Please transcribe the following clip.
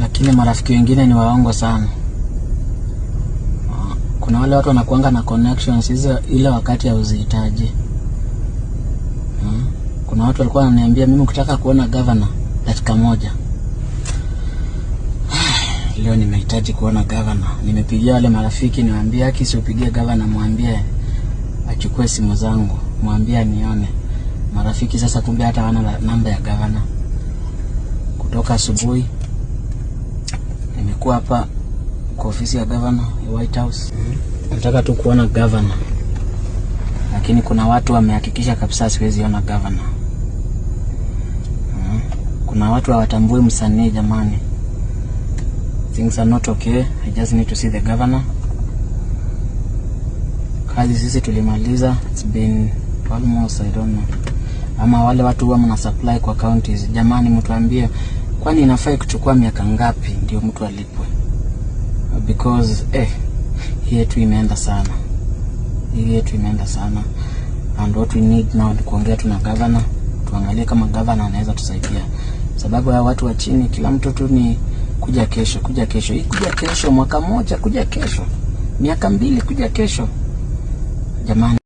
lakini marafiki wengine ni waongo sana. Kuna wale watu wanakuanga na connections hizo ile wakati ya uzihitaji. Kuna watu walikuwa wananiambia mimi ukitaka kuona governor dakika moja. Leo nimehitaji kuona governor. Nimepigia wale marafiki niwaambia akisi upigie governor mwambie achukue simu zangu, mwambie nione. Marafiki sasa kumbe hata wana namba ya governor. Kutoka asubuhi nimekuwa hapa kwa ofisi ya governor ya White House. Nataka tu kuona governor. Lakini kuna watu wamehakikisha kabisa siwezi ona governor. Kuna watu hawatambui msanii jamani. Things are not okay. I just need to see the governor. Kazi sisi tulimaliza. It's been almost, I don't know. Ama wale watu huwa mna supply kwa counties. Jamani mtuambie kwani inafaa kuchukua miaka ngapi ndio mtu alipwe? Because hii yetu imeenda sana. Hii yetu imeenda sana. And what we need now ni kuongea tu na governor. Tuangalie kama governor anaweza tusaidia. Sababu ya watu wa chini kila mtu tu ni kuja kesho, kuja kesho. Hii kuja kesho mwaka moja, kuja kesho. Miaka 2 kuja kesho. Jamani